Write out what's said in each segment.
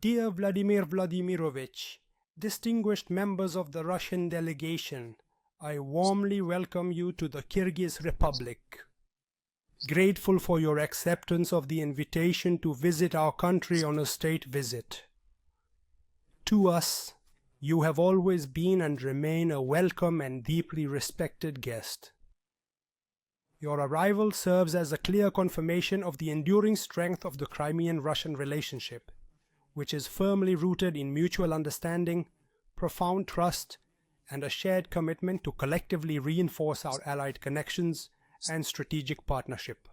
Dear Vladimir Vladimirovich, distinguished members of the Russian delegation, I warmly welcome you to the Kyrgyz Republic. Grateful for your acceptance of the invitation to visit our country on a state visit. To us, you have always been and remain a welcome and deeply respected guest. Your arrival serves as a clear confirmation of the enduring strength of the Crimean-Russian relationship, which is firmly rooted in mutual understanding, profound trust, and a shared commitment to collectively reinforce our allied connections and strategic partnership.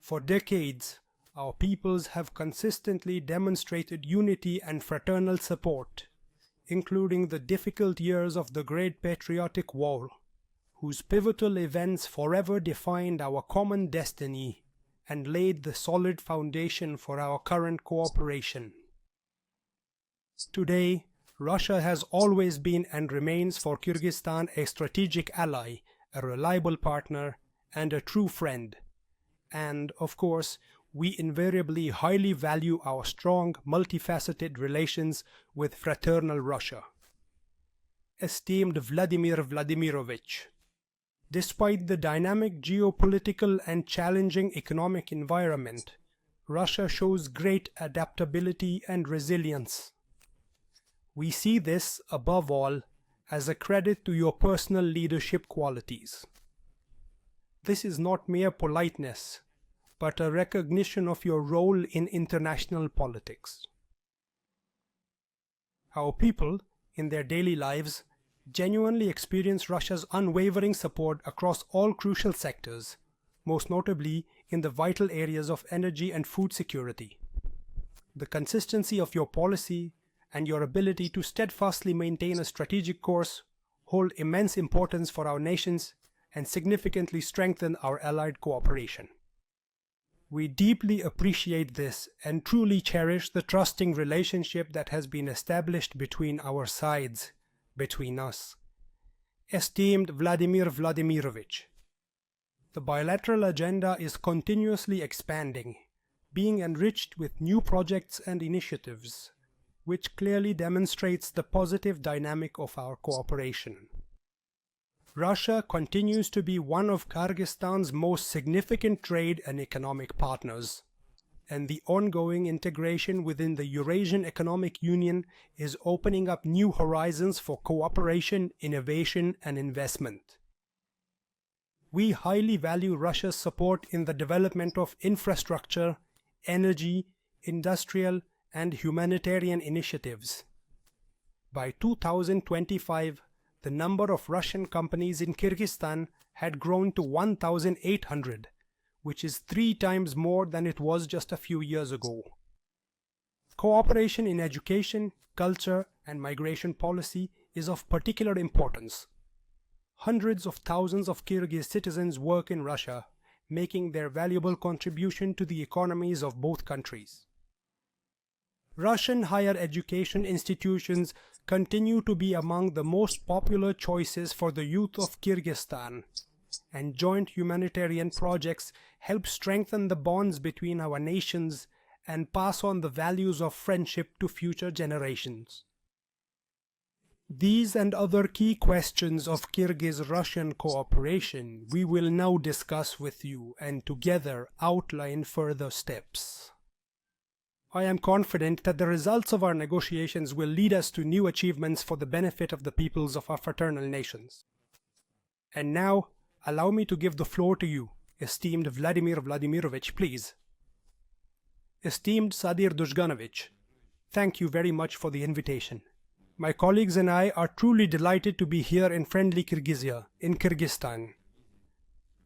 For decades, our peoples have consistently demonstrated unity and fraternal support, including the difficult years of the Great Patriotic War, whose pivotal events forever defined our common destiny and laid the solid foundation for our current cooperation. Today, Russia has always been and remains for Kyrgyzstan a strategic ally, a reliable partner, and a true friend. And, of course, we invariably highly value our strong, multifaceted relations with fraternal Russia. Esteemed Vladimir Vladimirovich, despite the dynamic geopolitical and challenging economic environment, Russia shows great adaptability and resilience. We see this, above all, as a credit to your personal leadership qualities. This is not mere politeness, but a recognition of your role in international politics. Our people, in their daily lives, genuinely experience Russia's unwavering support across all crucial sectors, most notably in the vital areas of energy and food security. The consistency of your policy and your ability to steadfastly maintain a strategic course hold immense importance for our nations and significantly strengthen our allied cooperation. We deeply appreciate this and truly cherish the trusting relationship that has been established between our sides, between us. Esteemed Vladimir Vladimirovich, the bilateral agenda is continuously expanding, being enriched with new projects and initiatives, which clearly demonstrates the positive dynamic of our cooperation. Russia continues to be one of Kyrgyzstan's most significant trade and economic partners, and the ongoing integration within the Eurasian Economic Union is opening up new horizons for cooperation, innovation, and investment. We highly value Russia's support in the development of infrastructure, energy, industrial, and humanitarian initiatives. By 2025, the number of Russian companies in Kyrgyzstan had grown to 1,800, which is 3 times more than it was just a few years ago. Cooperation in education, culture, and migration policy is of particular importance. Hundreds of thousands of Kyrgyz citizens work in Russia, making their valuable contribution to the economies of both countries. Russian higher education institutions continue to be among the most popular choices for the youth of Kyrgyzstan, and joint humanitarian projects help strengthen the bonds between our nations and pass on the values of friendship to future generations. These and other key questions of Kyrgyz-Russian cooperation we will now discuss with you and together outline further steps. I am confident that the results of our negotiations will lead us to new achievements for the benefit of the peoples of our fraternal nations. And now, allow me to give the floor to you, esteemed Vladimir Vladimirovich, please. Esteemed Sadyr Japarov, thank you very much for the invitation. My colleagues and I are truly delighted to be here in friendly Kyrgyzia, in Kyrgyzstan.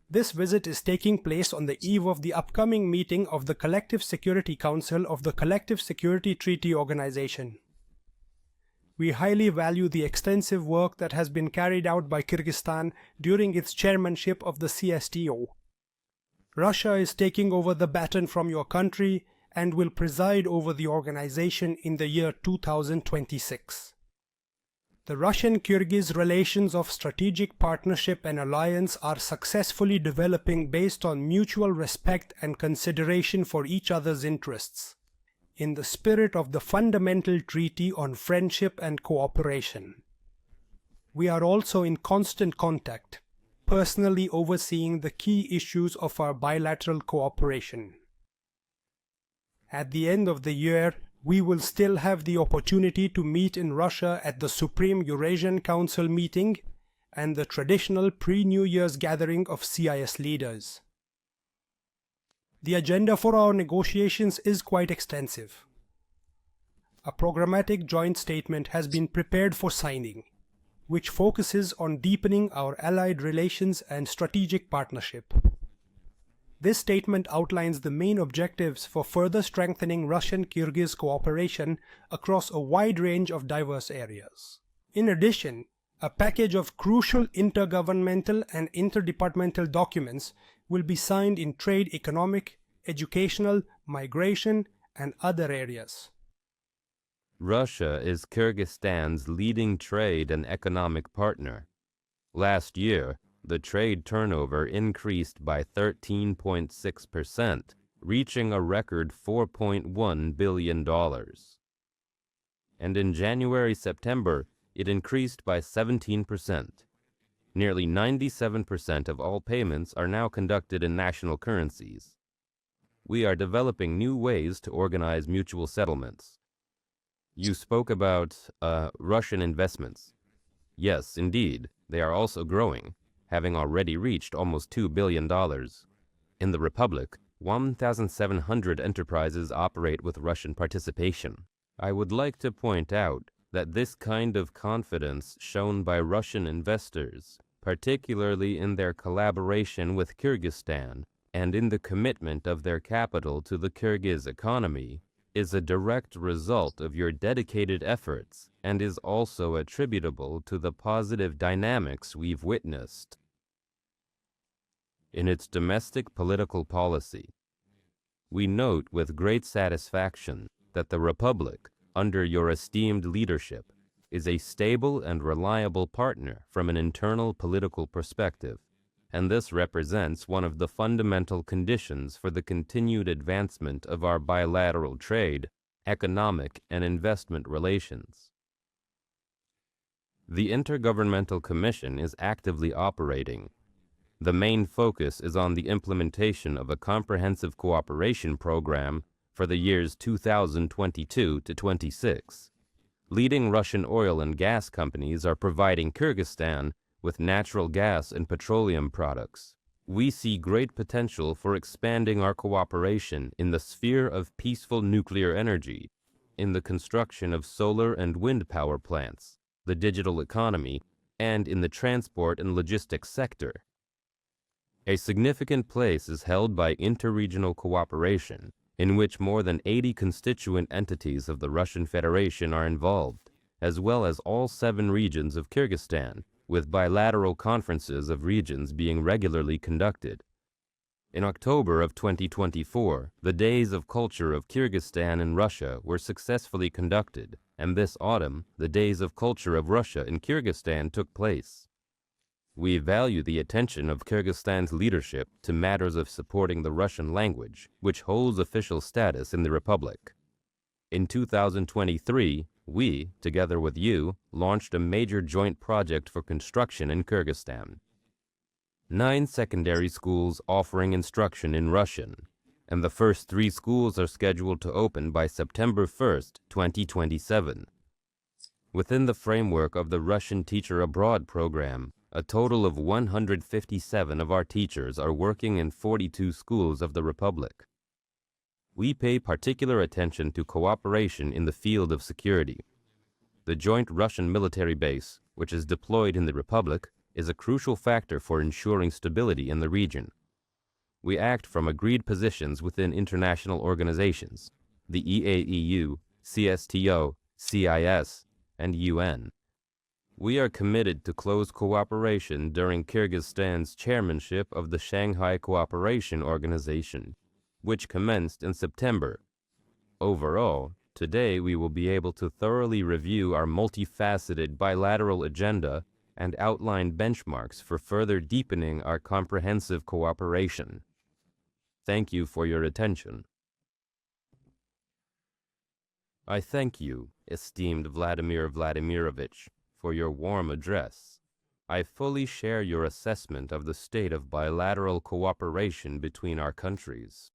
This visit is taking place on the eve of the upcoming meeting of the Collective Security Council of the Collective Security Treaty Organization. We highly value the extensive work that has been carried out by Kyrgyzstan during its chairmanship of the CSTO. Russia is taking over the baton from your country and will preside over the organization in the year 2026. The Russian-Kyrgyz relations of strategic partnership and alliance are successfully developing based on mutual respect and consideration for each other's interests. in the spirit of the Fundamental Treaty on Friendship and Cooperation. We are also in constant contact, personally overseeing the key issues of our bilateral cooperation. At the end of the year, we will still have the opportunity to meet in Russia at the Supreme Eurasian Council meeting and the traditional pre-New Year's gathering of CIS leaders. The agenda for our negotiations is quite extensive. A programmatic joint statement has been prepared for signing, which focuses on deepening our allied relations and strategic partnership. This statement outlines the main objectives for further strengthening Russian-Kyrgyz cooperation across a wide range of diverse areas. In addition, a package of crucial intergovernmental and interdepartmental documents will be signed in trade, economic, educational, migration, and other areas. Russia is Kyrgyzstan's leading trade and economic partner. Last year, the trade turnover increased by 13.6%, reaching a record $4.1 billion. And in January-September, it increased by 17%. Nearly 97% of all payments are now conducted in national currencies. We are developing new ways to organize mutual settlements. You spoke about Russian investments. Yes, indeed, they are also growing, having already reached almost $2 billion. In the Republic, 1,700 enterprises operate with Russian participation. I would like to point out that this kind of confidence shown by Russian investors, particularly in their collaboration with Kyrgyzstan and in the commitment of their capital to the Kyrgyz economy, is a direct result of your dedicated efforts and is also attributable to the positive dynamics we've witnessed. In its domestic political policy, we note with great satisfaction that the Republic, under your esteemed leadership, is a stable and reliable partner from an internal political perspective, and this represents one of the fundamental conditions for the continued advancement of our bilateral trade, economic, and investment relations. The Intergovernmental Commission is actively operating. The main focus is on the implementation of a comprehensive cooperation program for the years 2022 to 26. Leading Russian oil and gas companies are providing Kyrgyzstan with natural gas and petroleum products. We see great potential for expanding our cooperation in the sphere of peaceful nuclear energy, in the construction of solar and wind power plants, the digital economy, and in the transport and logistics sector. A significant place is held by interregional cooperation, in which more than 80 constituent entities of the Russian Federation are involved, as well as all 7 regions of Kyrgyzstan, with bilateral conferences of regions being regularly conducted. In October of 2024, the Days of Culture of Kyrgyzstan in Russia were successfully conducted, and this autumn, the Days of Culture of Russia in Kyrgyzstan took place. We value the attention of Kyrgyzstan's leadership to matters of supporting the Russian language, which holds official status in the Republic. In 2023, we, together with you, launched a major joint project for construction in Kyrgyzstan. 9 secondary schools offering instruction in Russian, and the first 3 schools are scheduled to open by September 1st, 2027. Within the framework of the Russian Teacher Abroad program, a total of 157 of our teachers are working in 42 schools of the Republic. We pay particular attention to cooperation in the field of security. The joint Russian military base, which is deployed in the Republic, is a crucial factor for ensuring stability in the region. We act from agreed positions within international organizations, the EAEU, CSTO, CIS, and UN. We are committed to close cooperation during Kyrgyzstan's chairmanship of the Shanghai Cooperation Organization, which commenced in September. Overall, today we will be able to thoroughly review our multifaceted bilateral agenda and outline benchmarks for further deepening our comprehensive cooperation. Thank you for your attention. I thank you, esteemed Vladimir Vladimirovich, for your warm address. I fully share your assessment of the state of bilateral cooperation between our countries.